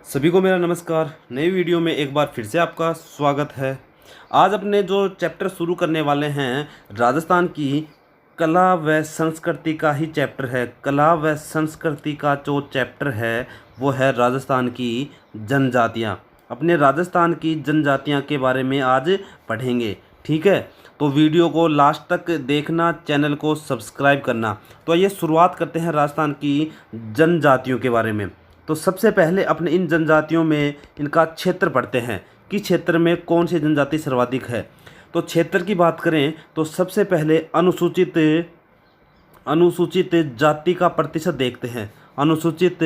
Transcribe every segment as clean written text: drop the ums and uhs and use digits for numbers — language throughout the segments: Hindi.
सभी को मेरा नमस्कार। नई वीडियो में एक बार फिर से आपका स्वागत है। आज अपने जो चैप्टर शुरू करने वाले हैं, राजस्थान की कला व संस्कृति का ही चैप्टर है। कला व संस्कृति का जो चैप्टर है वो है राजस्थान की जनजातियाँ। अपने राजस्थान की जनजातियाँ के बारे में आज पढ़ेंगे, ठीक है। तो वीडियो को लास्ट तक देखना, चैनल को सब्सक्राइब करना। तो ये शुरुआत करते हैं राजस्थान की जनजातियों के बारे में। तो सबसे पहले अपने इन जनजातियों में इनका क्षेत्र पढ़ते हैं कि क्षेत्र में कौन सी जनजाति सर्वाधिक है। तो क्षेत्र की बात करें तो सबसे पहले अनुसूचित अनुसूचित जाति का प्रतिशत देखते हैं। अनुसूचित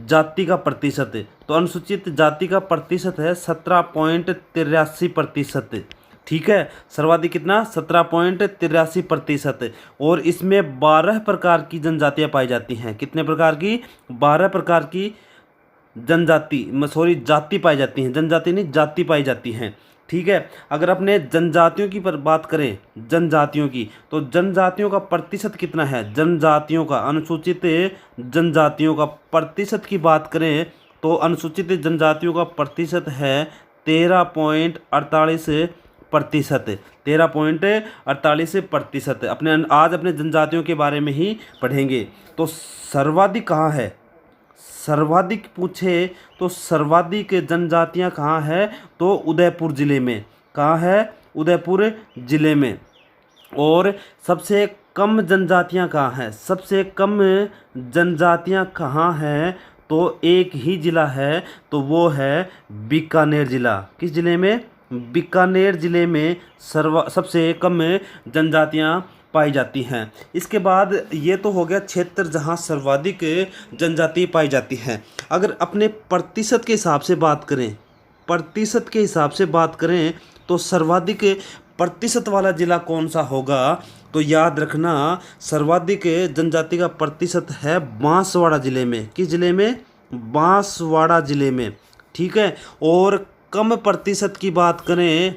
जाति का प्रतिशत, तो अनुसूचित जाति का प्रतिशत है 17.83%, ठीक है। सर्वाधिक कितना? 17.83%। और इसमें 12 प्रकार की जनजातियाँ पाई जाती हैं। कितने प्रकार की? 12 प्रकार की जाति पाई जाती हैं। जनजाति नहीं, जाति पाई जाती हैं, ठीक है। अगर अपने जनजातियों की पर बात करें, जनजातियों की, तो जनजातियों का प्रतिशत कितना है? जनजातियों का, अनुसूचित जनजातियों का प्रतिशत की बात करें तो अनुसूचित जनजातियों का प्रतिशत है 13.48%। 13.48%। आज अपने जनजातियों के बारे में ही पढ़ेंगे। तो सर्वाधिक कहाँ है? सर्वाधिक पूछे तो सर्वाधिक जनजातियां कहाँ है? तो उदयपुर ज़िले में। कहाँ है? उदयपुर ज़िले में। और सबसे कम जनजातियां कहाँ हैं? सबसे कम जनजातियां कहाँ हैं? तो एक ही ज़िला है, तो वो है बीकानेर ज़िला। किस ज़िले में? बीकानेर ज़िले में सबसे कम जनजातियां पाई जाती हैं। इसके बाद ये तो हो गया क्षेत्र जहां सर्वाधिक जनजाति पाई जाती हैं। अगर अपने प्रतिशत के हिसाब से बात करें, प्रतिशत के हिसाब से बात करें तो सर्वाधिक प्रतिशत वाला ज़िला कौन सा होगा? तो याद रखना, सर्वाधिक जनजाति का प्रतिशत है बांसवाड़ा ज़िले में। किस ज़िले में? बांसवाड़ा ज़िले में, ठीक है। और कम प्रतिशत की बात करें,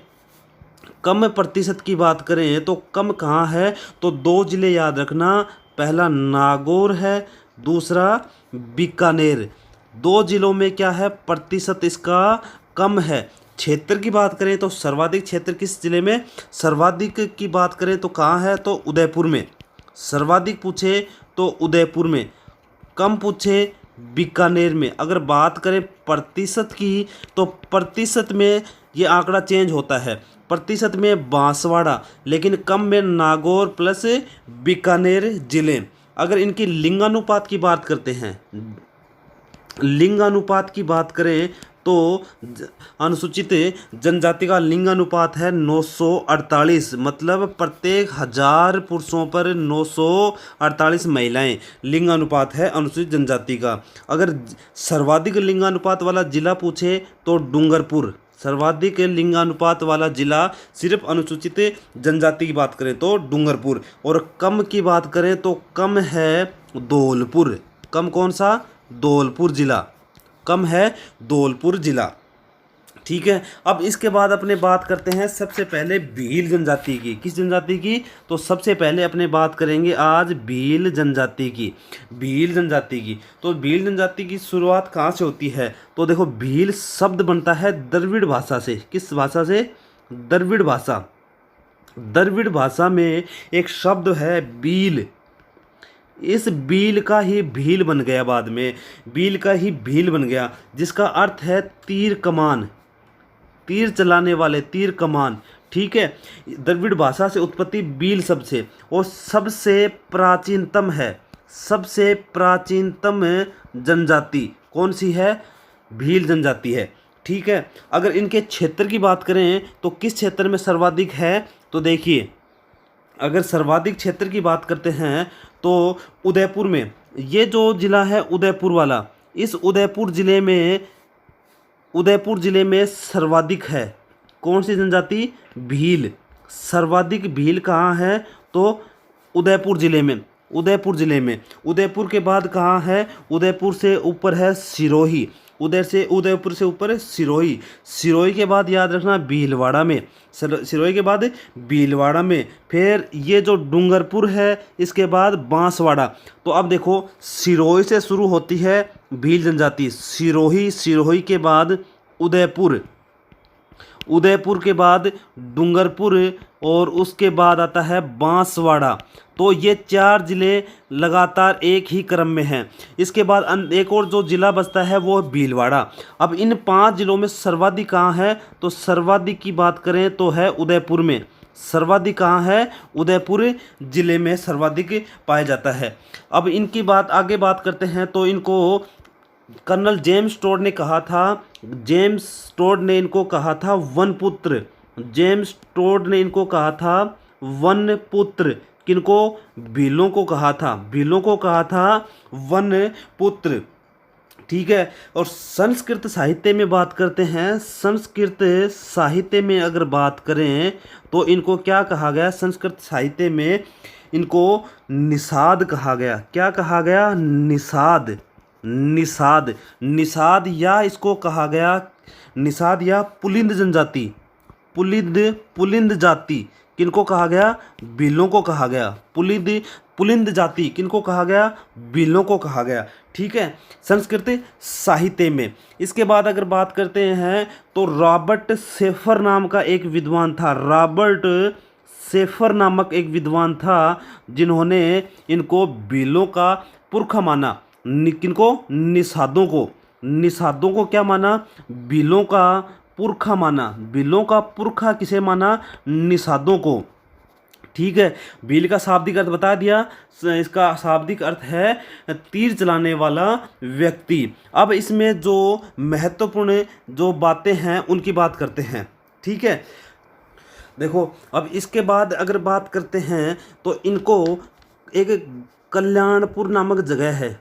कम प्रतिशत की बात करें तो कम कहाँ है? तो 2 ज़िले याद रखना, पहला नागौर है, दूसरा बीकानेर। 2 ज़िलों में क्या है? प्रतिशत इसका कम है। क्षेत्र की बात करें तो सर्वाधिक क्षेत्र किस ज़िले में? सर्वाधिक की बात करें तो कहाँ है? तो उदयपुर में। सर्वाधिक पूछे तो उदयपुर में, कम पूछे बीकानेर में। अगर बात करें प्रतिशत की तो प्रतिशत में ये आंकड़ा चेंज होता है। प्रतिशत में बांसवाड़ा, लेकिन कम में नागौर प्लस बीकानेर ज़िले। अगर इनकी लिंगानुपात की बात करते हैं, लिंगानुपात की बात करें तो अनुसूचित जनजाति का लिंगानुपात है 948, मतलब प्रत्येक 1000 पुरुषों पर 948 महिलाएं लिंगानुपात है अनुसूचित जनजाति का। अगर सर्वाधिक लिंगानुपात वाला जिला पूछे तो डूंगरपुर। सर्वाधिक लिंगानुपात वाला जिला सिर्फ अनुसूचित जनजाति की बात करें तो डूंगरपुर। और कम की बात करें तो कम है धौलपुर। कम कौन सा? धौलपुर जिला। कम है धौलपुर जिला, ठीक है। अब इसके बाद अपने बात करते हैं सबसे पहले भील जनजाति की। किस जनजाति की? तो सबसे पहले अपने बात करेंगे आज भील जनजाति की। भील जनजाति की, तो भील जनजाति की शुरुआत कहाँ से होती है? तो देखो, भील शब्द बनता है द्रविड़ भाषा से। किस भाषा से? द्रविड़ भाषा। द्रविड़ भाषा में एक शब्द है बील। इस बील का ही भील बन गया, बाद में बील का ही भील बन गया, जिसका अर्थ है तीर कमान, तीर चलाने वाले, तीर कमान, ठीक है। द्रविड़ भाषा से उत्पत्ति बील शब्द से, और सबसे प्राचीनतम है। सबसे प्राचीनतम जनजाति कौन सी है? भील जनजाति है, ठीक है। अगर इनके क्षेत्र की बात करें तो किस क्षेत्र में सर्वाधिक है? तो देखिए, अगर सर्वाधिक क्षेत्र की बात करते हैं तो उदयपुर में। ये जो ज़िला है उदयपुर वाला, इस उदयपुर ज़िले में सर्वाधिक है कौन सी जनजाति? भील। सर्वाधिक भील कहाँ है? तो उदयपुर ज़िले में। उदयपुर ज़िले में। उदयपुर के बाद कहाँ है? उदयपुर से ऊपर है सिरोही। उधर से उदयपुर से ऊपर सिरोही, सिरोही के बाद याद रखना भीलवाड़ा में, सिरोही के बाद भीलवाड़ा में, फिर ये जो डूंगरपुर है इसके बाद बांसवाड़ा। तो अब देखो सिरोही से शुरू होती है भील जनजाति, सिरोही, सिरोही के बाद उदयपुर, उदयपुर के बाद डूंगरपुर और उसके बाद आता है बांसवाड़ा। तो ये 4 ज़िले लगातार एक ही क्रम में हैं। इसके बाद एक और जो ज़िला बचता है वो भीलवाड़ा। अब इन 5 ज़िलों में सर्वाधिक कहाँ है, तो सर्वाधिक की बात करें तो है उदयपुर में। सर्वाधिक कहाँ है, उदयपुर ज़िले में सर्वाधिक पाया जाता है। अब इनकी बात आगे बात करते हैं तो इनको कर्नल जेम्स टोड ने कहा था, जेम्स टोड ने इनको कहा था वनपुत्र, जेम्स टोड ने इनको कहा था वनपुत्र। किनको, भीलों को कहा था, भीलों को कहा था वनपुत्र। ठीक है। और संस्कृत साहित्य में बात करते हैं, संस्कृत साहित्य में अगर बात करें तो इनको क्या कहा गया, संस्कृत साहित्य में इनको निषाद कहा गया। क्या कहा गया, निषाद, निषाद, निषाद या इसको कहा गया निषाद या पुलिंद जनजाति, पुलिंद, पुलिंद जाति किनको कहा गया, भीलों को कहा गया। पुलिंद, पुलिंद जाति किनको कहा गया, भीलों को कहा गया। ठीक है, संस्कृत साहित्य में। इसके बाद अगर बात करते हैं तो रॉबर्ट सेफर नाम का एक विद्वान था, रॉबर्ट सेफर नामक एक विद्वान था जिन्होंने इनको भीलों का पुरखा माना। किनको, निषादों को, निषादों को क्या माना, भीलों का पुरखा माना। भीलों का पुरखा किसे माना, निषादों को। ठीक है, भील का शाब्दिक अर्थ बता दिया, इसका शाब्दिक अर्थ है तीर चलाने वाला व्यक्ति। अब इसमें जो महत्वपूर्ण जो बातें हैं उनकी बात करते हैं। ठीक है, देखो अब इसके बाद अगर बात करते हैं तो इनको एक कल्याणपुर नामक जगह है,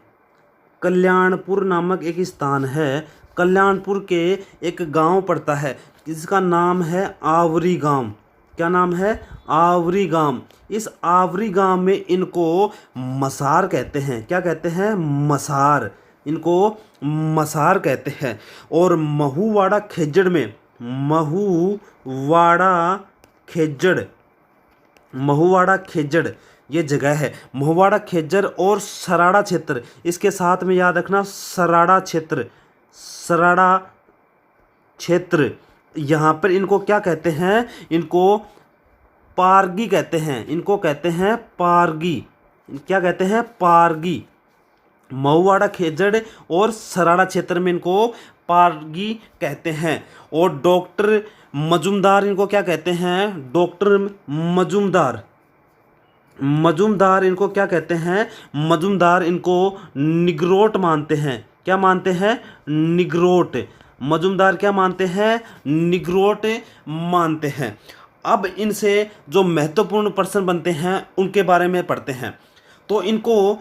कल्याणपुर नामक एक स्थान है, कल्याणपुर के एक गांव पड़ता है जिसका नाम है आवरी गांव। क्या नाम है, आवरी गांव। इस आवरी गांव में इनको मसार कहते हैं। क्या कहते हैं, मसार, इनको मसार कहते हैं। और महुवाड़ा खेजड़ में, महुवाड़ा खेजड़, महुवाड़ा खेजड़ ये जगह है। महुवाड़ा खेजर और सराड़ा क्षेत्र, इसके साथ में याद रखना सराड़ा क्षेत्र, सराड़ा क्षेत्र। यहाँ पर इनको क्या कहते हैं, इनको पारगी कहते हैं, इनको कहते हैं पारगी। क्या कहते हैं, पारगी। महुवाड़ा खेजड़ और सराड़ा क्षेत्र में इनको पारगी कहते हैं। और डॉक्टर मजुमदार इनको क्या कहते हैं, डॉक्टर मजुमदार, मजुमदार इनको क्या कहते हैं, मजुमदार इनको निग्रोट मानते हैं। क्या मानते हैं, निग्रोट। मजुमदार क्या मानते हैं, निग्रोट मानते हैं। अब इनसे जो महत्वपूर्ण पर्सन बनते हैं उनके बारे में पढ़ते हैं। तो इनको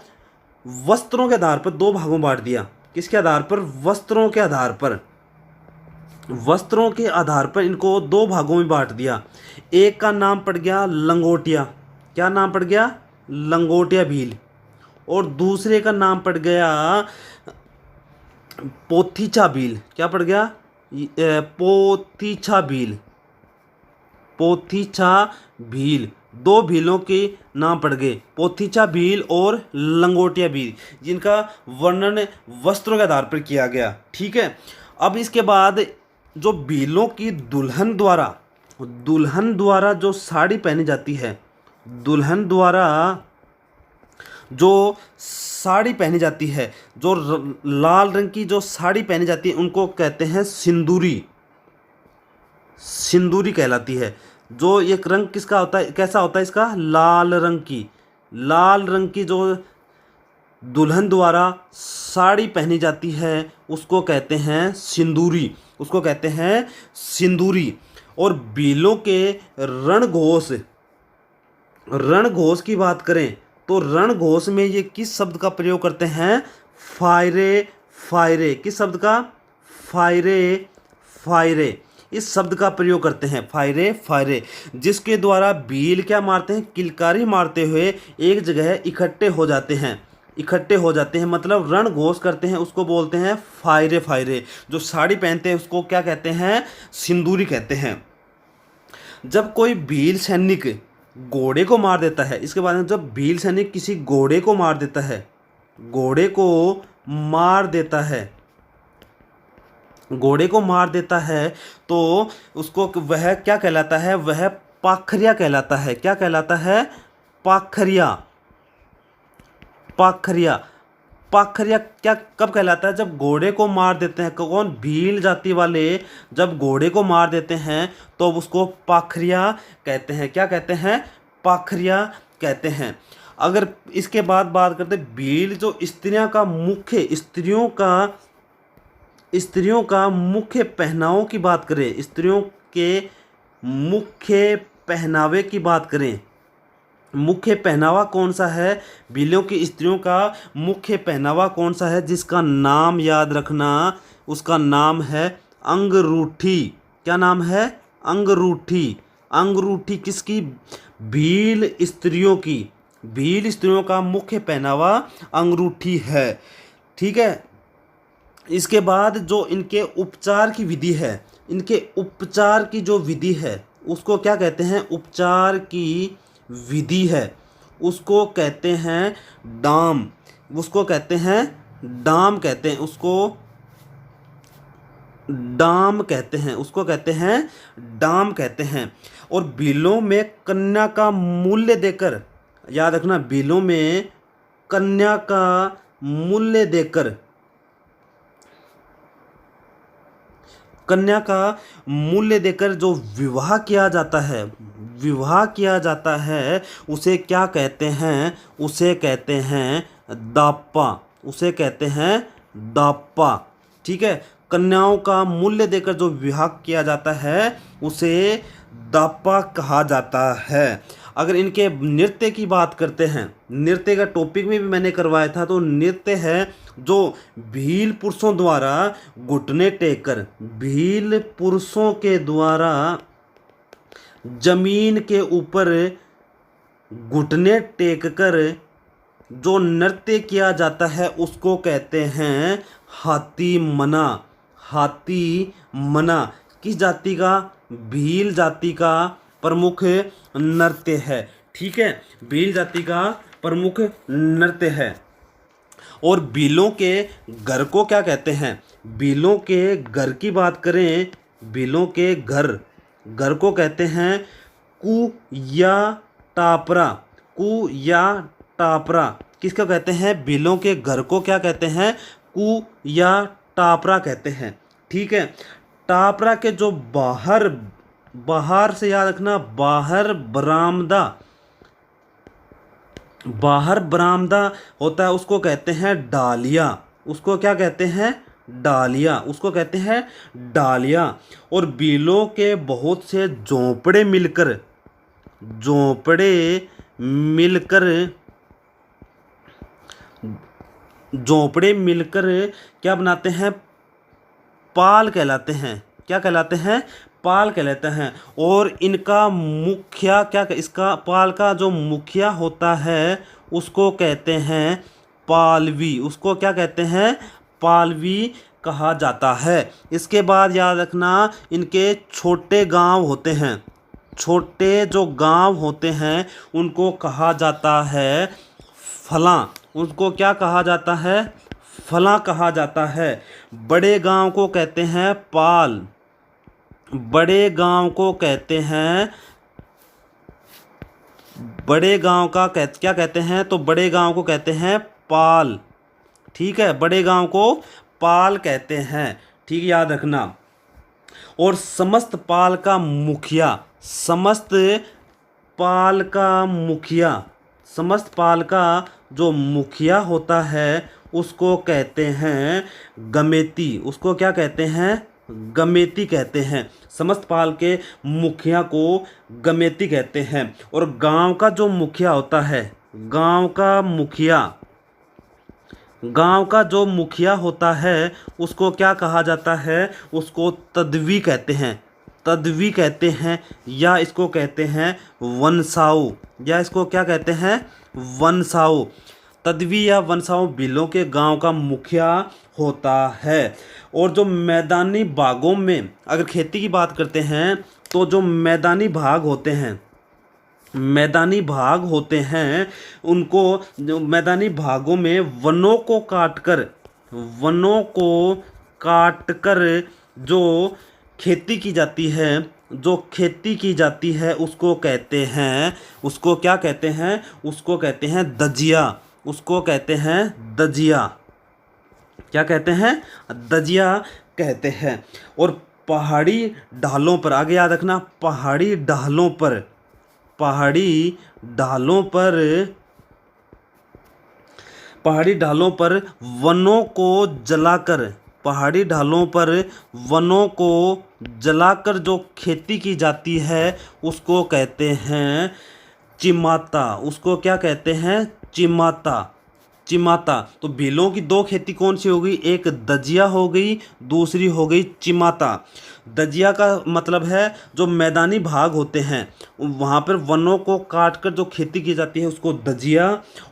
वस्त्रों के आधार पर 2 भागों में बांट दिया। किसके आधार पर, वस्त्रों के आधार पर, वस्त्रों के आधार पर इनको 2 भागों में बांट दिया। एक का नाम पड़ गया लंगोटिया। क्या नाम पड़ गया, लंगोटिया भील। और दूसरे का नाम पड़ गया पोथीचा भील। क्या पड़ गया, पोथीचा भील, पोथीचा भील। 2 भीलों के नाम पड़ गए, पोथीचा भील और लंगोटिया भील, जिनका वर्णन वस्त्रों के आधार पर किया गया। ठीक है, अब इसके बाद जो भीलों की दुल्हन द्वारा जो साड़ी पहनी जाती है, दुल्हन द्वारा जो साड़ी पहनी जाती है, जो लाल रंग की जो साड़ी पहनी जाती है उनको कहते हैं सिंदूरी, सिंदूरी कहलाती है। जो एक रंग किसका होता है, कैसा होता है इसका, लाल रंग की, लाल रंग की जो दुल्हन द्वारा साड़ी पहनी जाती है उसको कहते हैं सिंदूरी, उसको कहते हैं सिंदूरी। और भीलों के रणघोष, रणघोष की बात करें तो रणघोष में ये किस शब्द का प्रयोग करते हैं, फायरे, फायरे। किस शब्द का, फायरे, फायरे, इस शब्द का प्रयोग करते हैं, फायरे, फायरे। जिसके द्वारा भील क्या मारते हैं, किलकारी मारते हुए एक जगह इकट्ठे हो जाते हैं, इकट्ठे हो जाते हैं, मतलब रणघोष करते हैं, उसको बोलते हैं फायरे फायरे। जो साड़ी पहनते हैं उसको क्या कहते हैं, सिंदूरी कहते हैं। जब कोई भील सैनिक घोड़े को मार देता है, इसके बाद में जब भील सैनिक किसी घोड़े को मार देता है, घोड़े को मार देता है, घोड़े को मार देता है, तो उसको वह क्या कहलाता है, वह पाखरिया कहलाता है। क्या कहलाता है, पाखरिया। पाखरिया, पाखरिया क्या कब कहलाता है, जब घोड़े को मार देते हैं। कौन, भील जाति वाले जब घोड़े को मार देते हैं तो उसको पाखरिया कहते हैं। क्या कहते हैं, पाखरिया कहते हैं। अगर इसके बाद बात करते भील जो स्त्रियों का मुख्य, स्त्रियों का मुख्य पहनावों की बात करें, स्त्रियों के मुख्य पहनावे की बात करें, मुख्य पहनावा कौन सा है, भीलों की स्त्रियों का मुख्य पहनावा कौन सा है, जिसका नाम याद रखना, उसका नाम है अंगरूठी। क्या नाम है, अंगरूठी। अंगरूठी किसकी, भील स्त्रियों की। भील स्त्रियों का मुख्य पहनावा अंगरूठी है। ठीक है। इसके बाद जो इनके उपचार की विधि है, इनके उपचार की जो विधि है उसको क्या कहते हैं, उपचार की विधि है उसको कहते हैं डाम। उसको कहते हैं डाम, कहते हैं उसको डाम कहते हैं, उसको कहते हैं डाम कहते हैं। और भीलों में कन्या का मूल्य देकर, याद रखना, भीलों में कन्या का मूल्य देकर, कन्या का मूल्य देकर जो विवाह किया जाता है, विवाह किया जाता है, उसे क्या कहते हैं, उसे कहते हैं दाप्पा। उसे कहते हैं दाप्पा। ठीक है। कन्याओं का मूल्य देकर जो विवाह किया जाता है उसे दाप्पा कहा जाता है। अगर इनके नृत्य की बात करते हैं, नृत्य का टॉपिक में भी मैंने करवाया था, तो नृत्य है जो भील पुरुषों द्वारा घुटने टेक कर, भील पुरुषों के द्वारा जमीन के ऊपर घुटने टेक कर जो नृत्य किया जाता है उसको कहते हैं हाथी मना। हाथी मना किस जाति का, भील जाति का प्रमुख नृत्य है। ठीक है, भील जाति का प्रमुख नृत्य है। और भीलों के घर को क्या कहते हैं, भीलों के घर की बात करें, भीलों के घर को कहते हैं कु या टापरा। कु या टापरा किसको कहते हैं, भीलों के घर को क्या कहते हैं, कु या टापरा कहते हैं। ठीक है। टापरा के जो बाहर से याद रखना, बाहर बरामदा होता है उसको कहते हैं डालिया। उसको क्या कहते हैं, डालिया। उसको कहते हैं डालिया। और भीलों के बहुत से झोंपड़े मिलकर क्या बनाते हैं, पाल कहलाते हैं। क्या कहलाते हैं, पाल कहलाते हैं। और इनका मुखिया क्या, इसका पाल का जो मुखिया होता है उसको कहते हैं पालवी। उसको क्या कहते हैं, पालवी कहा जाता है। इसके बाद याद रखना, इनके छोटे गांव होते हैं, छोटे जो गांव होते हैं उनको कहा जाता है फला। उनको क्या कहा जाता है, फला कहा जाता है। बड़े गांव को कहते हैं पाल। बड़े गांव को कहते हैं, बड़े गांव का क्या कहते हैं, तो बड़े गांव को कहते हैं पाल। ठीक है, बड़े गांव को पाल कहते हैं। ठीक, याद रखना। और समस्त पाल का मुखिया, समस्त पाल का जो मुखिया होता है उसको कहते हैं गमेती। उसको क्या कहते हैं, गमेती कहते हैं। समस्त पाल के मुखिया को गमेती कहते हैं। और गांव का जो मुखिया होता है, गांव का जो मुखिया होता है उसको क्या कहा जाता है, उसको तदवी कहते हैं। तदवी कहते हैं, या इसको कहते हैं वनसाऊ, या इसको क्या कहते हैं, वनसाऊ। तद्वी या वनसाओं भीलों के गांव का मुखिया होता है। और जो मैदानी भागों में अगर खेती की बात करते हैं तो जो मैदानी भाग होते हैं, मैदानी भाग होते हैं उनको, जो मैदानी भागों में वनों को काट कर जो खेती की जाती है, जो खेती की जाती है उसको कहते हैं, उसको क्या कहते हैं, उसको कहते हैं दजिया, उसको कहते हैं दजिया। क्या कहते हैं? दजिया कहते हैं। और पहाड़ी ढालों पर, आगे याद रखना, पहाड़ी ढालों पर, पहाड़ी ढालों पर, पहाड़ी ढालों पर वनों को जलाकर, पहाड़ी ढालों पर वनों को जलाकर जो खेती की जाती है उसको कहते हैं चिमाता, उसको क्या कहते हैं? चिमाता, चिमाता। तो भीलों की दो खेती कौन सी हो गई? एक दजिया हो गई, दूसरी हो गई चिमाता। दजिया का मतलब है जो मैदानी भाग होते हैं वहाँ पर वनों को काटकर जो खेती की जाती है उसको दजिया,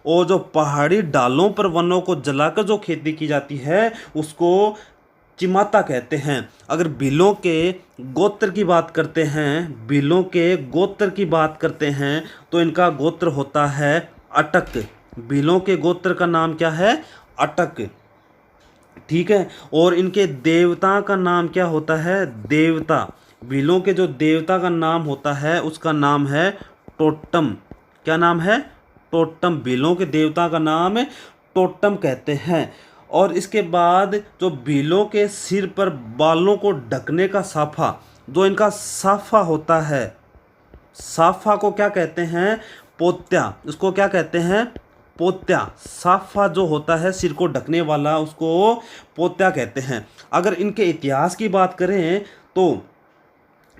और जो पहाड़ी डालों पर वनों को जलाकर जो खेती की जाती है उसको चिमाता कहते हैं। अगर भीलों के गोत्र की बात करते हैं, भीलों के गोत्र की बात करते हैं तो इनका गोत्र होता है अटक। भीलों के गोत्र का नाम क्या है? अटक। ठीक है। और इनके देवता का नाम क्या होता है? देवता। भीलों के जो देवता का नाम होता है उसका नाम है टोटम। क्या नाम है? टोटम। भीलों के देवता का नाम टोटम कहते हैं। और इसके बाद जो भीलों के सिर पर बालों को ढकने का साफा, जो इनका साफा होता है, साफा को क्या कहते हैं? पोत्या। उसको क्या कहते हैं? पोत्या। साफा जो होता है सिर को ढकने वाला उसको पोत्या कहते हैं। अगर इनके इतिहास की बात करें तो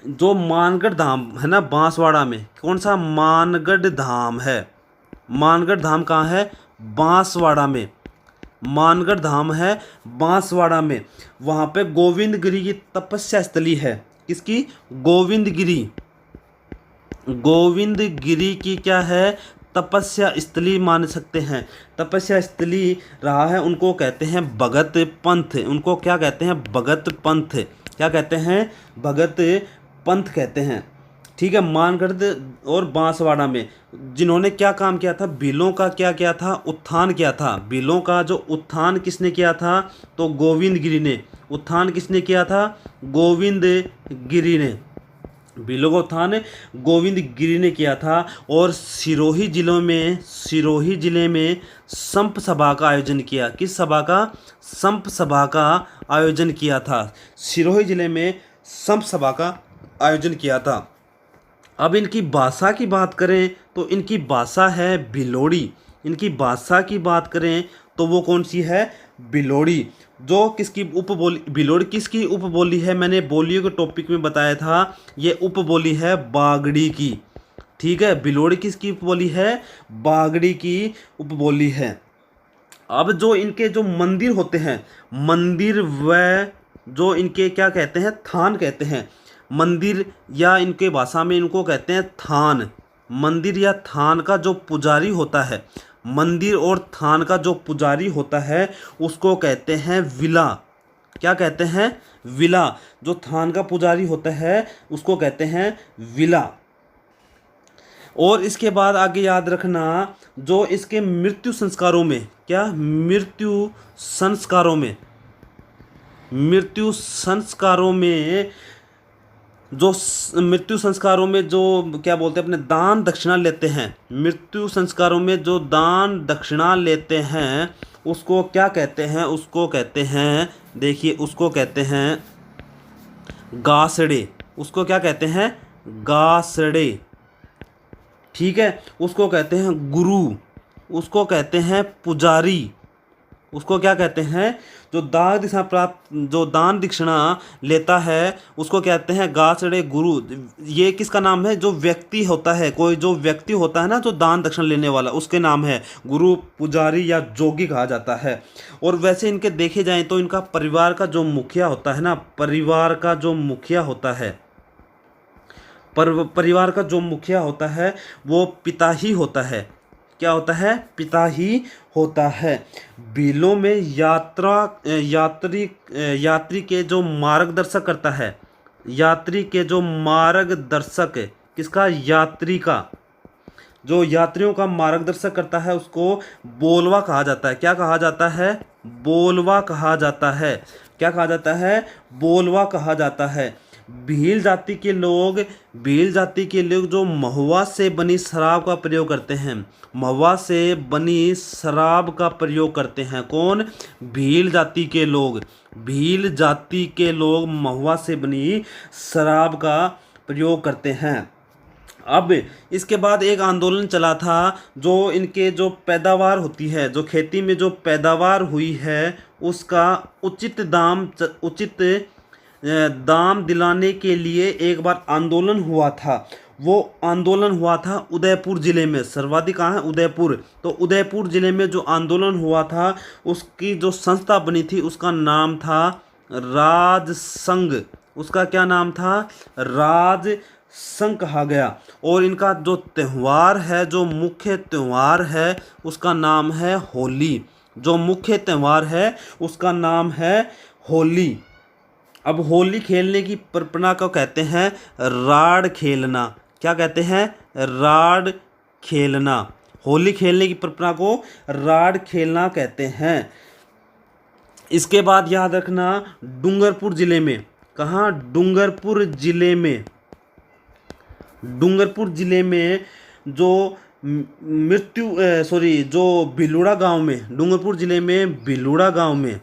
जो मानगढ़ धाम है ना बांसवाड़ा में, कौन सा? मानगढ़ धाम है। मानगढ़ धाम कहाँ है? बांसवाड़ा में। मानगढ़ धाम है बांसवाड़ा में। वहाँ पे गोविंद गिरी की तपस्या स्थली है। किसकी? गोविंद गिरी। गोविंद गिरी की क्या है? तपस्या स्थली मान सकते हैं। तपस्या स्थली रहा है, उनको कहते हैं भगत पंथ। उनको क्या कहते हैं? भगत पंथ। क्या कहते हैं? भगत पंथ कहते हैं। ठीक है। मानगढ़ और बांसवाड़ा में जिन्होंने क्या काम किया था? भीलों का क्या किया था? उत्थान किया था। भीलों का जो उत्थान किसने किया था? तो गोविंद गिरी ने। उत्थान किसने किया था? गोविंद गिरी ने। भीलों का उत्थान गोविंद गिरी ने किया था। और सिरोही जिले में संप सभा का आयोजन किया। किस सभा का? संप सभा का आयोजन किया था। सिरोही जिले में संप सभा का आयोजन किया था। अब इनकी भाषा की बात करें तो इनकी भाषा है भिलोड़ी। इनकी भाषा की बात करें तो वो कौन सी है? भिलोड़ी। जो किसकी उपबोली? भिलोड़ी किसकी उपबोली है? मैंने बोलियों के टॉपिक में बताया था, ये उपबोली है बागड़ी की। ठीक है। भिलोड़ी किसकी उपबोली है? बागड़ी की उपबोली है। अब जो इनके जो मंदिर होते हैं, मंदिर व जो इनके क्या कहते हैं? थान कहते हैं। मंदिर या इनके भाषा में इनको कहते हैं थान। मंदिर या थान का जो पुजारी होता है, मंदिर और थान का जो पुजारी होता है उसको कहते हैं विला। क्या कहते हैं? विला। जो थान का पुजारी होता है उसको कहते हैं विला। और इसके बाद आगे याद रखना, जो इसके मृत्यु संस्कारों में, क्या? मृत्यु संस्कारों में जो मृत्यु संस्कारों में जो क्या बोलते हैं अपने दान दक्षिणा लेते हैं, मृत्यु संस्कारों में जो दान दक्षिणा लेते हैं उसको क्या कहते हैं? उसको कहते हैं, देखिए उसको कहते हैं गासड़े। उसको क्या कहते हैं? गासड़े। ठीक है। उसको कहते हैं गुरु। उसको कहते हैं पुजारी। उसको क्या कहते हैं? जो दान दक्षिणा लेता है उसको कहते हैं गासड़े गुरु। ये किसका नाम है? जो व्यक्ति होता है, कोई जो व्यक्ति होता है ना जो दान दक्षिणा लेने वाला, उसके नाम है गुरु, पुजारी या जोगी कहा जाता है। और वैसे इनके देखे जाएं तो इनका परिवार का जो मुखिया होता है ना, परिवार का जो मुखिया होता है, परिवार का जो मुखिया होता है वो पिता ही होता है। क्या होता है, पिता ही होता है। भीलों में यात्री के जो मार्गदर्शक करता है, यात्री के जो मार्गदर्शक, किसका, यात्री का, जो यात्रियों का मार्गदर्शक करता है उसको बोलवा कहा जाता है। क्या कहा जाता है, बोलवा कहा जाता है। क्या कहा जाता है, बोलवा कहा जाता है। भील जाति के लोग जो महुआ से बनी शराब का प्रयोग करते हैं, महुआ से बनी शराब का प्रयोग करते हैं। कौन, भील जाति के लोग। भील जाति के लोग महुआ से बनी शराब का प्रयोग करते हैं। अब इसके बाद एक आंदोलन चला था, जो इनके जो पैदावार होती है, जो खेती में जो पैदावार हुई है उसका उचित दाम दिलाने के लिए एक बार आंदोलन हुआ था। वो आंदोलन हुआ था उदयपुर ज़िले में। सर्वाधिक कहाँ है, उदयपुर। तो उदयपुर ज़िले में जो आंदोलन हुआ था उसकी जो संस्था बनी थी उसका नाम था राजसंघ। उसका क्या नाम था, राजसंघ कहा गया। और इनका जो त्यौहार है, जो मुख्य त्यौहार है उसका नाम है होली। जो मुख्य त्यौहार है उसका नाम है होली। अब होली खेलने की परंपरा को कहते हैं राड खेलना। क्या कहते हैं, राड खेलना। होली खेलने की परंपरा को राड खेलना कहते हैं। इसके बाद याद रखना, डूंगरपुर ज़िले में, कहाँ, डूंगरपुर ज़िले में, डूंगरपुर ज़िले में जो जो भिलूड़ा गांव में, डूंगरपुर ज़िले में भिलूड़ा गांव में,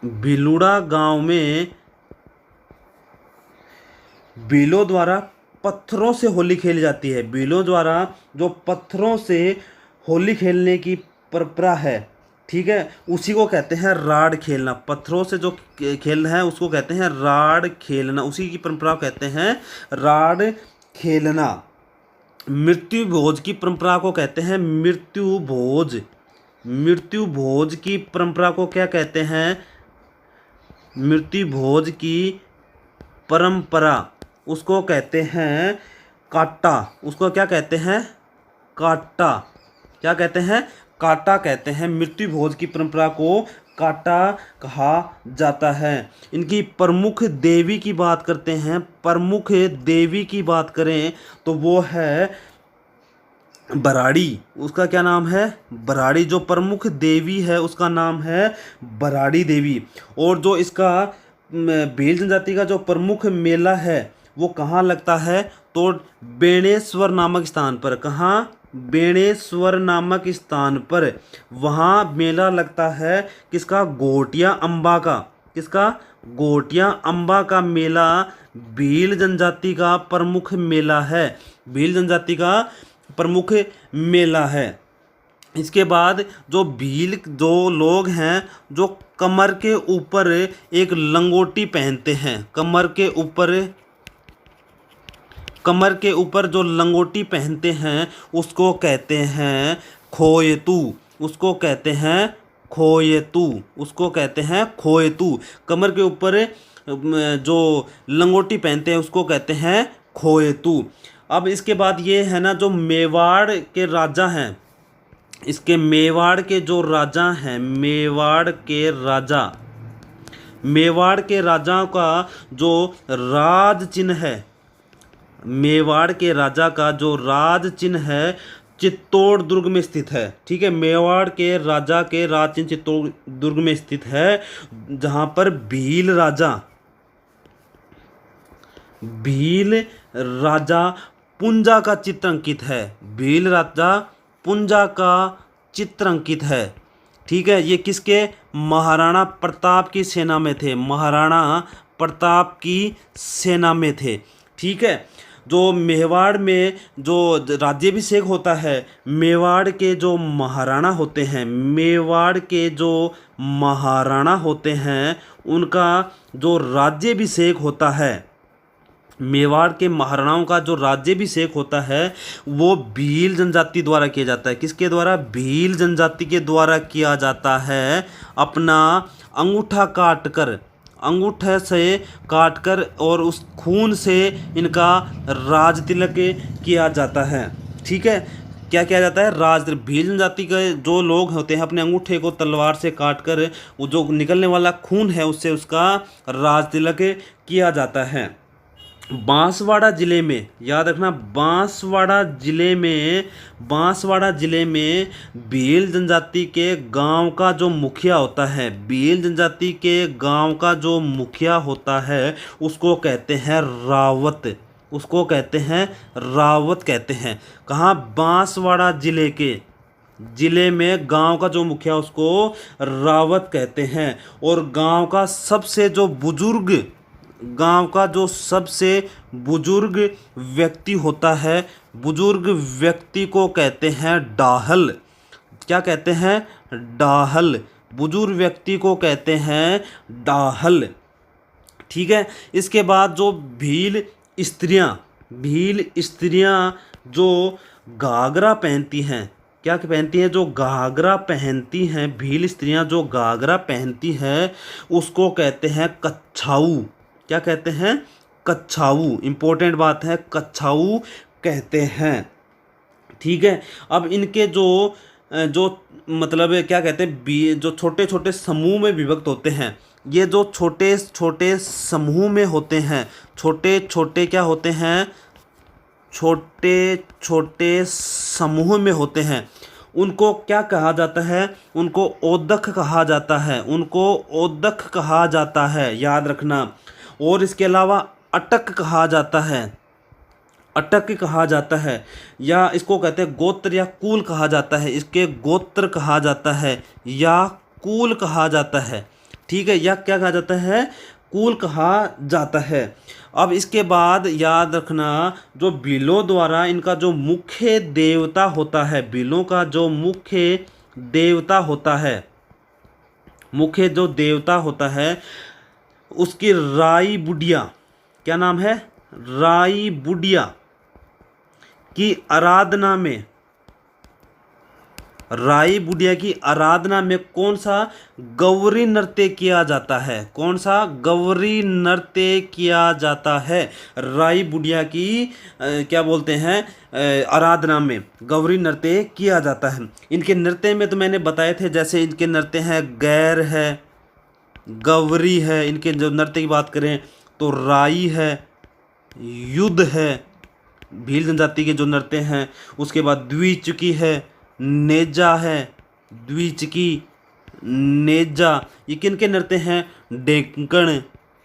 भिलूड़ा गांव में भीलों द्वारा पत्थरों से होली खेली जाती है। भीलों द्वारा जो पत्थरों से होली खेलने की परंपरा है, ठीक है, उसी को कहते हैं राड खेलना। पत्थरों से जो खेल है उसको कहते हैं राड खेलना, उसी की परंपरा को कहते हैं राड खेलना। मृत्यु भोज की परंपरा को कहते हैं मृत्यु भोज। मृत्यु भोज की परंपरा को क्या कहते हैं, मृत्यु भोज की परंपरा उसको कहते हैं काटा। उसको क्या कहते हैं, काटा। क्या कहते हैं, काटा कहते हैं। मृत्यु भोज की परंपरा को काटा कहा जाता है। इनकी प्रमुख देवी की बात करते हैं, प्रमुख देवी की बात करें तो वो है बराड़ी। उसका क्या नाम है, बराड़ी। जो प्रमुख देवी है उसका नाम है बराड़ी देवी। और जो इसका भील जनजाति का जो प्रमुख मेला है वो कहाँ लगता है, तो बेणेश्वर नामक स्थान पर। कहाँ, बेणेश्वर नामक स्थान पर। वहाँ मेला लगता है किसका, गोटिया अम्बा का। किसका, गोटिया अम्बा का मेला भील जनजाति का प्रमुख मेला है। भील जनजाति का प्रमुख मेला है। इसके बाद जो भील जो लोग हैं जो कमर के ऊपर एक लंगोटी पहनते हैं, कमर के ऊपर जो लंगोटी पहनते हैं उसको कहते हैं खोयतू। उसको कहते हैं खोयतू। उसको कहते हैं खोयतू। कमर के ऊपर जो लंगोटी पहनते हैं उसको कहते हैं खोयतू। अब इसके बाद ये है ना, जो मेवाड़ के राजा हैं, इसके मेवाड़ के जो राजा हैं, मेवाड़ के राजा का जो राज चिन्ह है, मेवाड़ के राजा का जो राज चिन्ह है चित्तौड़ दुर्ग में स्थित है। ठीक है, मेवाड़ के राजा के राज चिन्ह चित्तौड़ दुर्ग में स्थित है, जहाँ पर भील राजा पुंजा का चित्र अंकित है। भील राजा पुंजा का चित्र अंकित है। ठीक है, ये किसके, महाराणा प्रताप की सेना में थे। महाराणा प्रताप की सेना में थे। ठीक है, जो मेवाड़ में जो राज्याभिषेक होता है, मेवाड़ के जो महाराणा होते हैं, मेवाड़ के जो महाराणा होते हैं उनका जो राज्याभिषेक होता है, मेवाड़ के महाराणाओं का जो राज्याभिषेक होता है वो भील जनजाति द्वारा किया जाता है। किसके द्वारा, भील जनजाति के द्वारा किया जाता है। अपना अंगूठे से काटकर और उस खून से इनका राज तिलक किया जाता है। ठीक है, क्या किया जाता है, राज तिलक। भील जनजाति के जो लोग होते हैं अपने अंगूठे को तलवार से काट कर वो जो निकलने वाला खून है उससे उसका राज तिलक किया जाता है। बांसवाड़ा जिले में, याद रखना, बांसवाड़ा जिले में भील जनजाति के गांव का जो मुखिया होता है, भील जनजाति के गांव का जो मुखिया होता है उसको कहते हैं रावत, उसको कहते हैं रावत कहते हैं। कहाँ, बांसवाड़ा जिले में गांव का जो मुखिया उसको रावत कहते हैं। और गांव का जो सबसे बुजुर्ग व्यक्ति होता है, बुजुर्ग व्यक्ति को कहते हैं डाहल। क्या कहते हैं, डाहल। बुजुर्ग व्यक्ति को कहते हैं डाहल। ठीक है। इसके बाद जो भील स्त्रियां जो घाघरा पहनती हैं, क्या पहनती हैं, जो घाघरा पहनती हैं, भील स्त्रियां जो घाघरा पहनती हैं उसको कहते हैं कच्छाऊ। क्या कहते हैं, कच्छाऊ। इंपॉर्टेंट बात है, कच्छाऊ कहते हैं। ठीक है। अब इनके जो मतलब क्या कहते हैं, जो छोटे छोटे समूह में विभक्त होते हैं, ये जो छोटे छोटे समूह में होते हैं, छोटे छोटे क्या होते हैं, छोटे छोटे समूह में होते हैं, उनको क्या कहा जाता है, उनको ओदख कहा जाता है, उनको ओदख कहा जाता है, याद रखना। और इसके अलावा अटक कहा जाता है, अटक कहा जाता है, या इसको कहते हैं गोत्र या कुल कहा जाता है, इसके गोत्र कहा जाता है या कुल कहा जाता है। ठीक है, या क्या कहा जाता है, कुल कहा जाता है। अब इसके बाद याद रखना, जो भीलों द्वारा इनका जो मुख्य देवता होता है, भीलों का जो मुख्य देवता होता है, मुख्य जो देवता होता है उसकी राई बुढ़िया, क्या नाम है, राई बुढ़िया की आराधना में, राई बुढ़िया की आराधना में कौन सा गौरी नृत्य किया जाता है, कौन सा गौरी नृत्य किया जाता है, राई बुढ़िया की क्या बोलते हैं आराधना में गौरी नृत्य किया जाता है। इनके नृत्य में तो मैंने बताए थे, जैसे इनके नृत्य हैं गैर है, गौरी है। इनके जो नृत्य की बात करें तो राई है, युद्ध है, भील जनजाति के जो नृत्य हैं। उसके बाद द्विचकी है, नेजा है, द्विचकी, नेजा, ये किनके नृत्य हैं,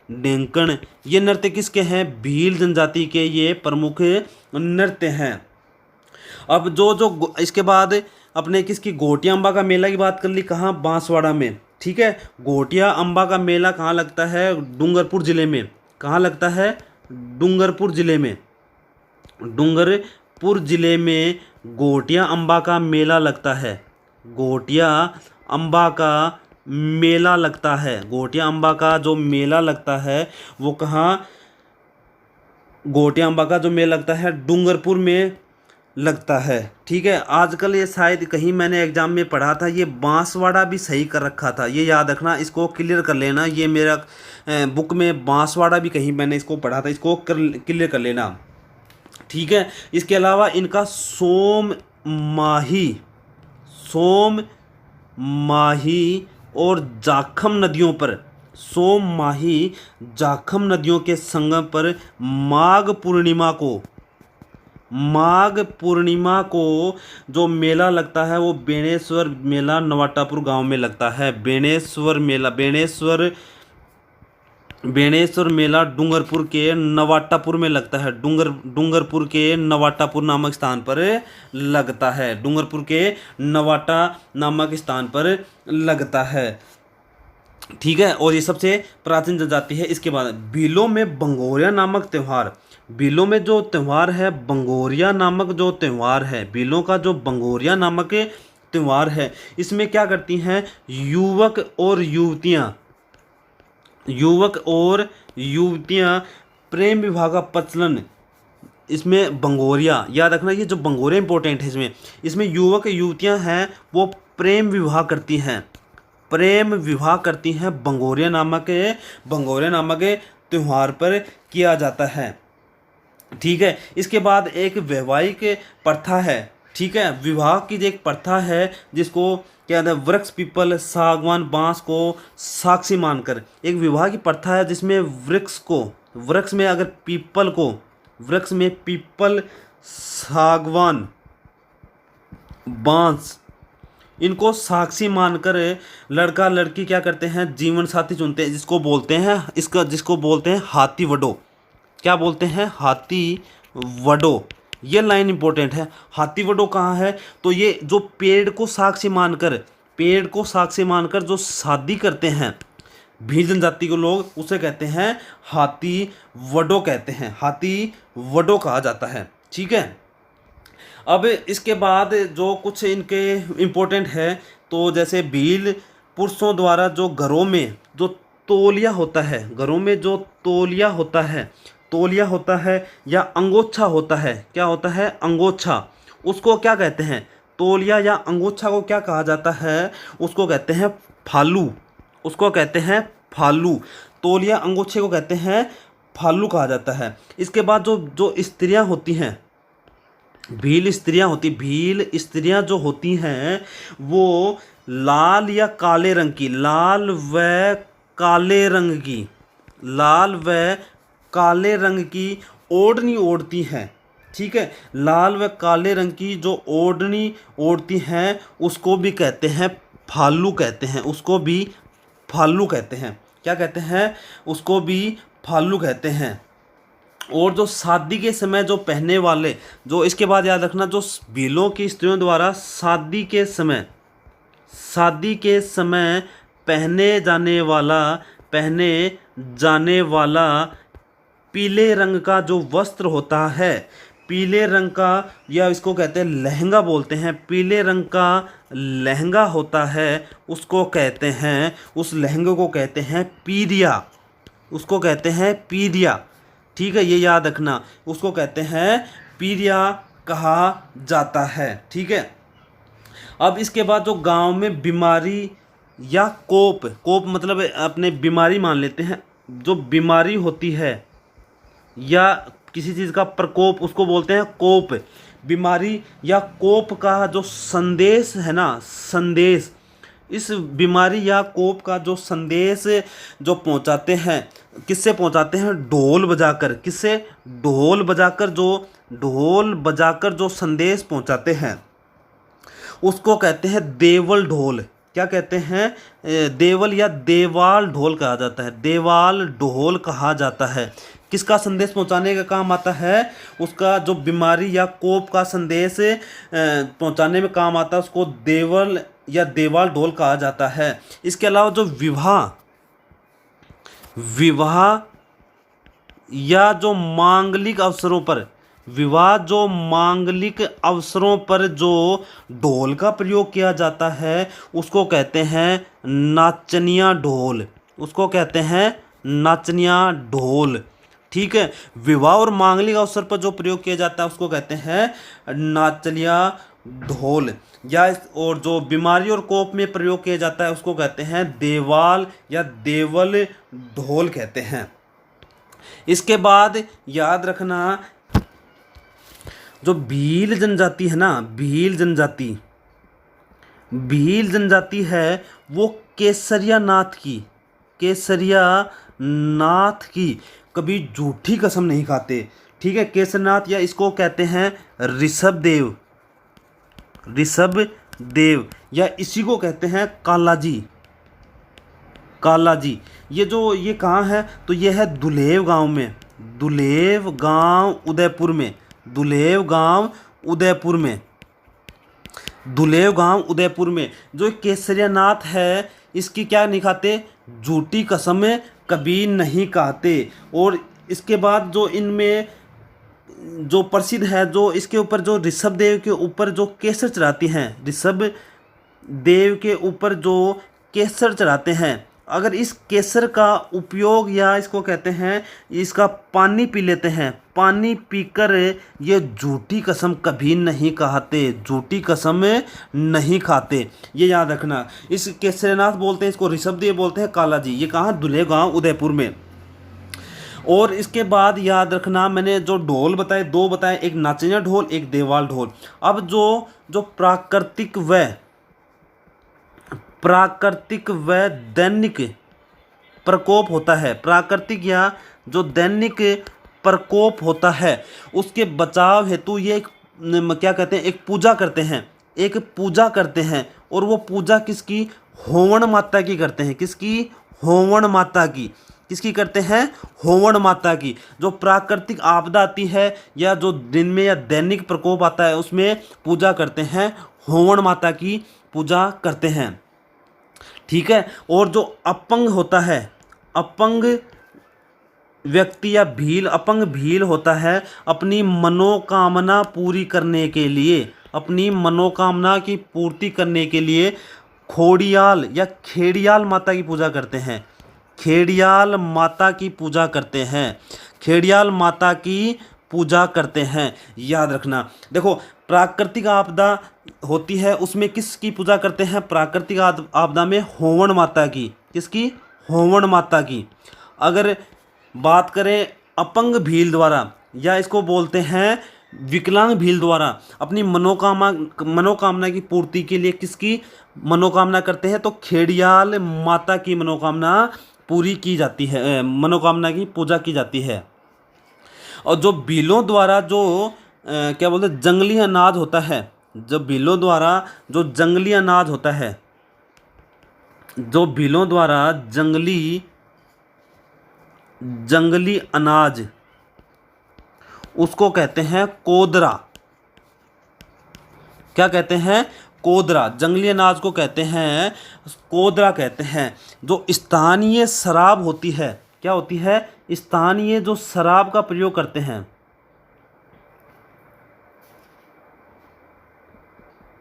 डेंकण। ये नृत्य किसके हैं, भील जनजाति के ये प्रमुख नृत्य हैं। अब जो इसके बाद अपने किसकी घोटिया अम्बा का मेला की बात कर ली, कहाँ, बांसवाड़ा में। ठीक है। घोटिया अम्बा का मेला कहाँ लगता है, डूंगरपुर ज़िले में। कहाँ लगता है, डूंगरपुर ज़िले में। डूंगरपुर ज़िले में घोटिया अम्बा का मेला लगता है, घोटिया अम्बा का मेला लगता है। घोटिया अम्बा का जो मेला लगता है वो कहाँ, घोटिया अम्बा का जो मेला लगता है डूंगरपुर में लगता है। ठीक है। आजकल ये शायद कहीं मैंने एग्जाम में पढ़ा था, ये बांसवाड़ा भी सही कर रखा था, ये याद रखना, इसको क्लियर कर लेना। ये मेरा बुक में बांसवाड़ा भी कहीं मैंने इसको पढ़ा था, इसको क्लियर कर लेना। ठीक है। इसके अलावा इनका सोम माही और जाखम नदियों पर, सोम माही जाखम नदियों के संगम पर माघ पूर्णिमा को जो मेला लगता है वो बेणेश्वर मेला नवाटापुर गांव में लगता है। बेणेश्वर मेला डूंगरपुर के नवाटापुर में लगता है, डूंगरपुर के नवाटापुर नामक स्थान पर लगता है, डूंगरपुर के नवाटा नामक स्थान पर लगता है। ठीक है। और ये सबसे प्राचीन जनजाति है। इसके बाद भीलों में बंगोरिया नामक त्यौहार, भीलों में जो त्यौहार है बंगोरिया नामक जो त्यौहार है, भीलों का जो बंगोरिया नामक त्यौहार है, इसमें क्या करती हैं, युवक और युवतियाँ प्रेम विवाह का प्रचलन, इसमें बंगोरिया, याद रखना, ये जो बंगोरिया इंपॉर्टेंट है। इसमें युवक युवतियाँ हैं वो प्रेम विवाह करती हैं, बंगोरिया नामक त्यौहार पर किया जाता है। ठीक है। इसके बाद एक वैवाहिक प्रथा है, ठीक है। विवाह की जो एक प्रथा है जिसको क्या कहते हैं, वृक्ष पीपल सागवान बांस को साक्षी मानकर एक विवाह की प्रथा है जिसमें वृक्ष में अगर पीपल को, वृक्ष में पीपल सागवान बांस इनको साक्षी मानकर लड़का लड़की क्या करते हैं, जीवन साथी चुनते हैं, जिसको बोलते हैं हाथी वडो। क्या बोलते हैं, हाथी वडो। ये लाइन इंपॉर्टेंट है। हाथी वडो कहाँ है, तो ये जो पेड़ को साक्षी मानकर जो शादी करते हैं भील जनजाति के लोग, उसे कहते हैं हाथी वडो कहते हैं, हाथी वडो कहा जाता है। ठीक है। अब इसके बाद जो कुछ इनके इम्पोर्टेंट है, तो जैसे भील पुरुषों द्वारा जो घरों में जो तौलिया होता है, घरों में जो तौलिया होता है या अंगोछा होता है, क्या होता है, अंगोछा, उसको क्या कहते हैं, तौलिया या अंगोछा को क्या कहा जाता है, उसको कहते हैं फालू। तौलिया अंगोछे को कहते हैं फालू कहा जाता है। इसके बाद जो स्त्रियां होती हैं, भील स्त्रियां जो होती हैं वो लाल व काले रंग की ओढ़नी ओढ़ती हैं। ठीक है। लाल व काले रंग की जो ओढ़नी ओढ़ती हैं उसको भी कहते हैं फालू कहते हैं, क्या कहते हैं, उसको भी फालू कहते हैं। और जो शादी के समय जो पहनने वाले, जो इसके बाद याद रखना, जो भीलों की स्त्रियों द्वारा शादी के समय पहने जाने वाला पीले रंग का जो वस्त्र होता है, पीले रंग का, या इसको कहते हैं लहंगा बोलते हैं, पीले रंग का लहंगा होता है, उसको कहते हैं, उस लहंगे को कहते हैं पीरिया। ठीक है, ये याद रखना, उसको कहते हैं पीरिया कहा जाता है। ठीक है। अब इसके बाद जो गांव में बीमारी या कोप मतलब अपने बीमारी मान लेते हैं, जो बीमारी होती है या किसी चीज़ का प्रकोप, उसको बोलते हैं कोप। बीमारी या कोप का जो संदेश है ना, इस बीमारी या कोप का जो संदेश जो पहुंचाते हैं, किससे पहुंचाते हैं, ढोल बजाकर जो संदेश पहुंचाते हैं उसको कहते हैं देवल ढोल। क्या कहते हैं, देवल या देवाल ढोल कहा जाता है। किसका संदेश पहुंचाने का काम आता है, उसका जो बीमारी या कोप का संदेश पहुंचाने में काम आता है, उसको देवल या देवाल ढोल कहा जाता है। इसके अलावा जो विवाह या जो मांगलिक अवसरों पर जो ढोल का प्रयोग किया जाता है उसको कहते हैं नाचनिया ढोल। ठीक है। विवाह और मांगलिक अवसर पर जो प्रयोग किया जाता है उसको कहते हैं नाचनिया ढोल। और जो बीमारी और कोप में प्रयोग किया जाता है उसको कहते हैं देवाल या देवल ढोल कहते हैं। इसके बाद याद रखना, जो भील जनजाति है ना, भील जनजाति है वो केसरिया नाथ की कभी झूठी कसम नहीं खाते। ठीक है। केसरनाथ या इसको कहते हैं ऋषभ देव या इसी को कहते हैं कालाजी। ये कहाँ है, तो ये है दुलेव गांव उदयपुर में जो केसरिया नाथ है, इसकी क्या नहीं खाते, झूठी कसम कभी नहीं खाते। और इसके बाद जो इनमें जो प्रसिद्ध है, जो इसके ऊपर जो ऋषभ देव के ऊपर जो केसर चढ़ाती हैं, अगर इस केसर का उपयोग या इसको कहते हैं इसका पानी पी लेते हैं, पानी पीकर ये झूठी कसम कभी नहीं खाते, ये याद रखना। इस केसरनाथ बोलते हैं, इसको ऋषभ देव बोलते हैं, काला जी, ये कहाँ, दुलेव गांव उदयपुर में। और इसके बाद याद रखना, मैंने जो ढोल बताए, दो बताए, एक नाचनिया ढोल, एक देवाल ढोल। अब जो जो प्राकृतिक व दैनिक प्रकोप होता है, प्राकृतिक या जो दैनिक प्रकोप होता है, उसके बचाव हेतु ये एक क्या कहते हैं, एक पूजा करते हैं, एक पूजा करते हैं। और वो पूजा किसकी? होवण माता की करते हैं। किसकी? होवण माता की। किसकी करते हैं? होवण माता की। जो प्राकृतिक आपदा आती है या जो दिन में या दैनिक प्रकोप आता है, उसमें पूजा करते हैं, होवण माता की पूजा करते हैं। ठीक है। और जो अपंग होता है, अपंग व्यक्ति या अपंग भील होता है, अपनी मनोकामना पूरी करने के लिए, अपनी मनोकामना की पूर्ति करने के लिए खोड़ियाल या खेड़ियाल माता की पूजा करते हैं। खेड़ियाल माता की पूजा करते हैं। खेड़ियाल माता की पूजा करते हैं। याद रखना। देखो, प्राकृतिक आपदा होती है, उसमें किसकी पूजा करते हैं? प्राकृतिक आपदा में होवण माता की। किसकी? होवण माता की। अगर बात करें अपंग भील द्वारा, या इसको बोलते हैं विकलांग भील द्वारा अपनी मनोकामना की पूर्ति के लिए किसकी मनोकामना करते हैं? तो खेड़ियाल माता की मनोकामना पूरी की जाती है, मनोकामना की पूजा की जाती है। और जो भीलों द्वारा जो क्या बोलते हैं, जंगली अनाज होता है, जब भीलों द्वारा जो जंगली अनाज होता है, जो भीलों द्वारा जंगली अनाज, उसको कहते हैं कोदरा। क्या कहते हैं? कोदरा। जंगली अनाज को कहते हैं कोदरा कहते हैं। जो स्थानीय शराब होती है, क्या होती है? स्थानीय जो शराब का प्रयोग करते हैं,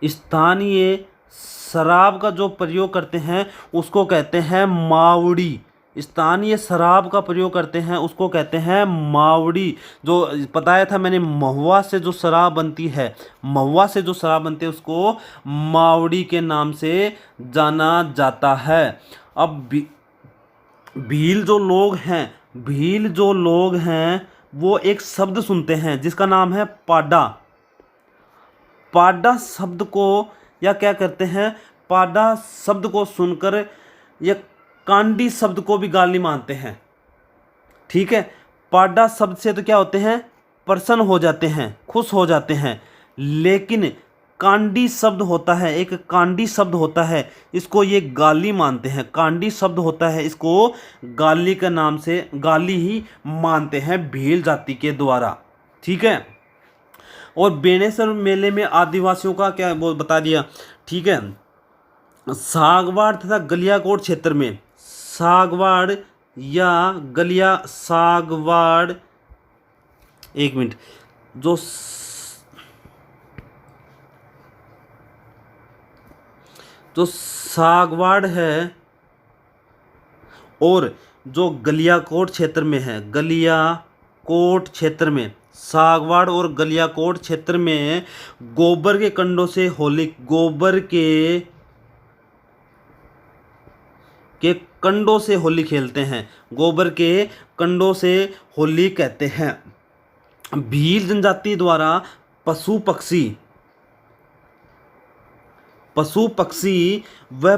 स्थानीय शराब का जो प्रयोग करते हैं उसको कहते हैं मावड़ी। स्थानीय शराब का प्रयोग करते हैं उसको कहते हैं मावड़ी। जो बताया था मैंने, महुआ से जो शराब बनती है, महुआ से जो शराब बनती है उसको मावड़ी के नाम से जाना जाता है। अब भील जो लोग हैं वो एक शब्द सुनते हैं जिसका नाम है पाडा। पाडा शब्द को या क्या करते हैं, पाडा शब्द को सुनकर या कांडी शब्द को भी गाली मानते हैं। ठीक है। पाडा शब्द से तो क्या होते हैं? प्रसन्न हो जाते हैं, खुश हो जाते हैं। लेकिन कांडी शब्द होता है, एक कांडी शब्द होता है, इसको ये गाली मानते हैं। कांडी शब्द होता है, इसको गाली के नाम से गाली ही मानते हैं भील जाति के द्वारा। ठीक है। और बेणेश्वर मेले में आदिवासियों का क्या वो बता दिया। ठीक है। सागवाड़ तथा गलियाकोट क्षेत्र में, सागवाड़ या सागवाड़, एक मिनट, जो सागवाड़ है और जो गलियाकोट क्षेत्र में है, गलियाकोट क्षेत्र में, सागवाड़ और गलियाकोट क्षेत्र में गोबर के कंडों से होली, गोबर के कंडों से होली खेलते हैं। गोबर के कंडों से होली कहते हैं। भील जनजाति द्वारा पशु पक्षी व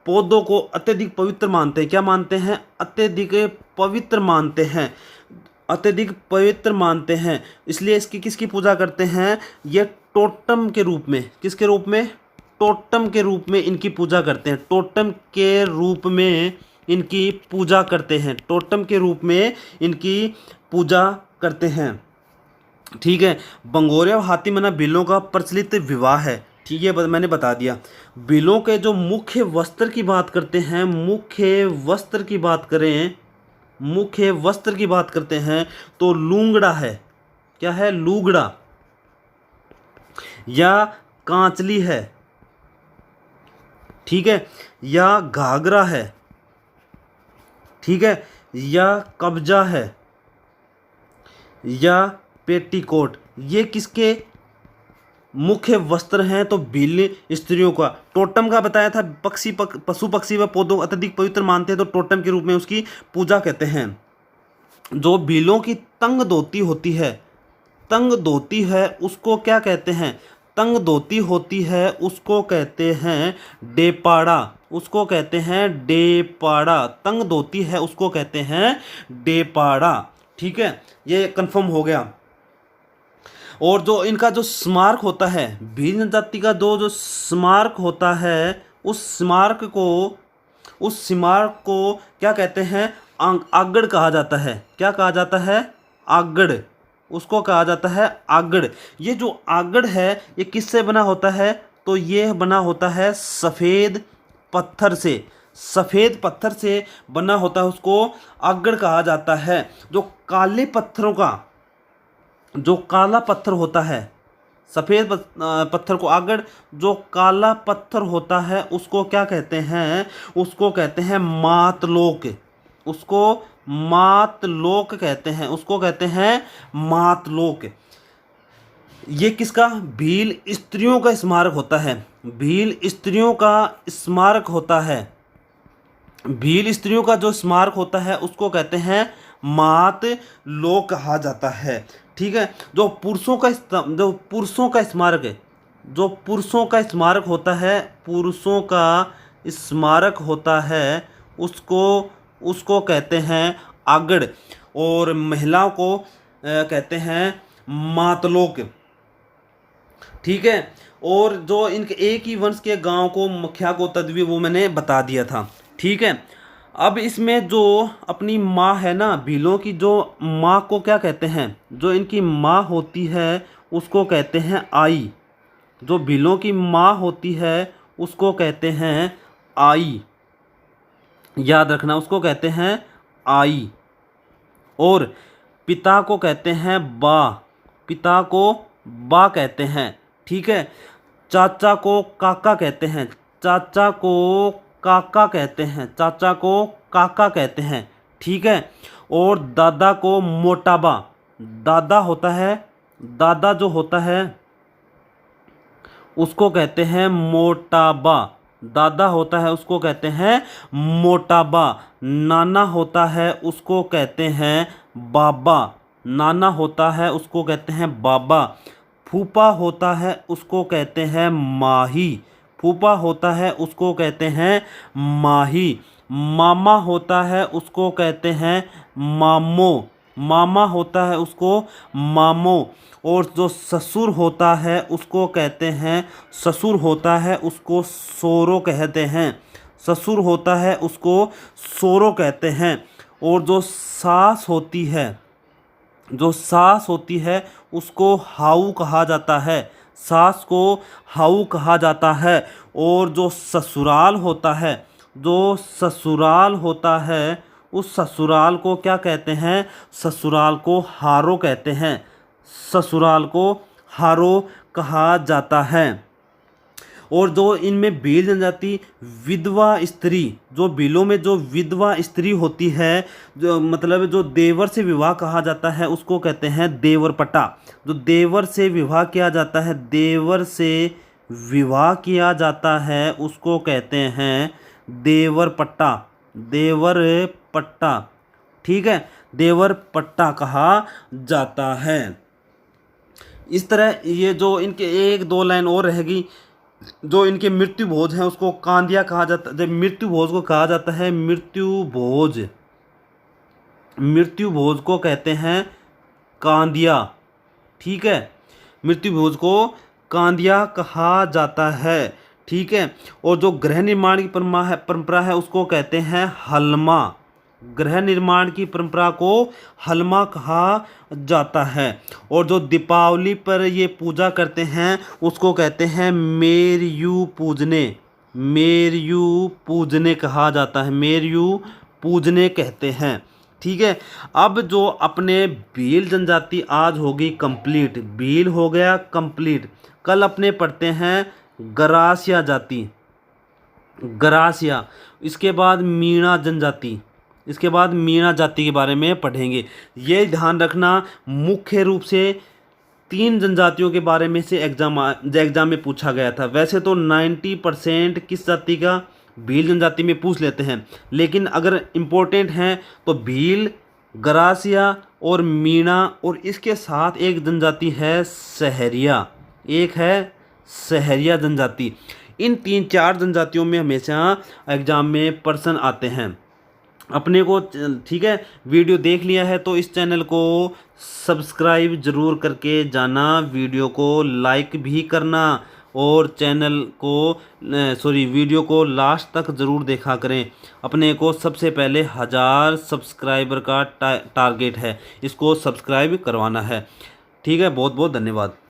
पौधों को अत्यधिक पवित्र मानते हैं। क्या मानते हैं? अत्यधिक पवित्र मानते हैं। अत्यधिक पवित्र मानते हैं, इसलिए इसकी किसकी पूजा करते हैं? ये टोटम के रूप में। किसके रूप में? टोटम के रूप में इनकी पूजा करते हैं। टोटम के रूप में इनकी पूजा करते हैं। टोटम के रूप में इनकी पूजा करते हैं। ठीक है। बंगोरिया हाथीमना भीलों का प्रचलित विवाह है। ठीक है, मैंने बता दिया। भीलों के जो मुख्य वस्त्र की बात करते हैं, मुख्य वस्त्र की बात करते हैं तो लूंगड़ा है। क्या है? लूगड़ा या कांचली है। ठीक है। या घाघरा है। ठीक है। या कब्जा है या पेटीकोट। ये किसके मुख्य वस्त्र हैं तो भील स्त्रियों का। टोटम का बताया था, पशु पक्षी व पौधों अत्यधिक पवित्र मानते हैं तो टोटम के रूप में उसकी पूजा कहते हैं। जो भीलों की तंग धोती होती है, तंग धोती है उसको क्या कहते हैं? तंग धोती होती है उसको कहते हैं डेपाड़ा, उसको कहते हैं डेपाड़ा। तंग धोती है उसको कहते हैं डेपाड़ा। ठीक है, ये कंफर्म हो गया। और जो इनका जो स्मारक होता है, भील जनजाति का जो स्मारक होता है, उस स्मारक को क्या कहते हैं? आगड़ कहा जाता है। क्या कहा जाता है? आगड़, उसको कहा जाता है आगड़। ये जो आगड़ है ये किससे बना होता है? तो ये बना होता है सफ़ेद पत्थर से, सफ़ेद पत्थर से बना होता है, उसको आगड़ कहा जाता है। जो काले पत्थरों का, जो काला पत्थर होता है, सफ़ेद पत्थर को आगड़, जो काला पत्थर होता है उसको क्या कहते हैं? उसको कहते हैं मातलोक, उसको मातलोक कहते हैं, उसको कहते हैं मातलोक। ये किसका? भील स्त्रियों का स्मारक होता है, भील स्त्रियों का स्मारक होता है। भील स्त्रियों का जो स्मारक होता है उसको कहते हैं मातलोक कहा जाता है। ठीक है, जो पुरुषों का स्मारक है, जो पुरुषों का स्मारक होता है, पुरुषों का स्मारक होता है उसको कहते हैं आगड़, और महिलाओं को कहते हैं मातलोक। ठीक है, और जो इनके एक ही वंश के गांव को मुखिया को तद्वी वो मैंने बता दिया था। ठीक है, अब इसमें जो अपनी माँ है ना, भीलों की जो माँ को क्या कहते हैं? जो इनकी माँ होती है उसको कहते हैं आई। जो भीलों की माँ होती है उसको कहते हैं आई, याद रखना, उसको कहते हैं आई। और पिता को कहते हैं बा, पिता को बा कहते हैं। ठीक है, चाचा को काका कहते हैं, चाचा को काका कहते हैं, चाचा को काका कहते हैं। ठीक है, और दादा को मोटाबा, दादा होता है, दादा जो होता है उसको कहते हैं मोटाबा, दादा होता है उसको कहते हैं मोटाबा। नाना होता है उसको कहते हैं बाबा, नाना होता है उसको कहते हैं बाबा। फूफा होता है उसको कहते हैं माही, फूफा होता है उसको कहते हैं माही। मामा होता है उसको कहते हैं मामो, मामा होता है उसको मामो। और जो ससुर होता है उसको कहते हैं, ससुर होता है उसको सोरो कहते हैं, ससुर होता है उसको सोरो कहते हैं। और जो सास होती है, जो सास होती है उसको हाउ कहा जाता है, सास को हाउ कहा जाता है। और जो ससुराल होता है, जो ससुराल होता है उस ससुराल को क्या कहते हैं? ससुराल को हारो कहते हैं, ससुराल को हारो कहा जाता है। और जो इनमें भील जनजाति विधवा स्त्री, जो भीलों में जो विधवा स्त्री होती है, जो मतलब जो देवर से विवाह कहा जाता है उसको कहते हैं देवरपट्टा। जो देवर से विवाह किया जाता है, देवर से विवाह किया जाता है उसको कहते हैं देवरपट्टा, देवरपट्टा। ठीक है, देवरपट्टा कहा जाता है। इस तरह ये जो इनके एक दो लाइन और रहेगी, जो इनके मृत्यु भोज हैं उसको कांदिया कहा जाता है। मृत्यु भोज को कहा जाता है मृत्यु भोज, मृत्यु भोज को कहते हैं कांदिया। ठीक है, मृत्यु भोज को कांदिया कहा जाता है। ठीक है, और जो गृह निर्माण की परंपरा है उसको कहते हैं हलमा, गृह निर्माण की परंपरा को हलमा कहा जाता है। और जो दीपावली पर ये पूजा करते हैं उसको कहते हैं मेरयू पूजने, मेरयू पूजने कहा जाता है, मेरयू पूजने कहते हैं। ठीक है, अब जो अपने भील जनजाति आज होगी कंप्लीट, भील हो गया कंप्लीट। कल अपने पढ़ते हैं गरासिया जाति, गरासिया, इसके बाद मीणा जनजाति, इसके बाद मीणा जाति के बारे में पढ़ेंगे। ये ध्यान रखना मुख्य रूप से 3 जनजातियों के बारे में से एग्जाम में पूछा गया था। वैसे तो 90% किस जाति का, भील जनजाति में पूछ लेते हैं, लेकिन अगर इम्पोर्टेंट हैं तो भील, गरासिया और मीणा, और इसके साथ एक जनजाति है सहरिया, एक है सहरिया जनजाति। इन 3-4 जनजातियों में हमेशा एग्जाम में प्रश्न आते हैं अपने को। ठीक है, वीडियो देख लिया है तो इस चैनल को सब्सक्राइब जरूर करके जाना, वीडियो को लाइक भी करना, और चैनल को वीडियो को लास्ट तक ज़रूर देखा करें। अपने को सबसे पहले 1000 सब्सक्राइबर का टारगेट है, इसको सब्सक्राइब करवाना है। ठीक है, बहुत बहुत धन्यवाद।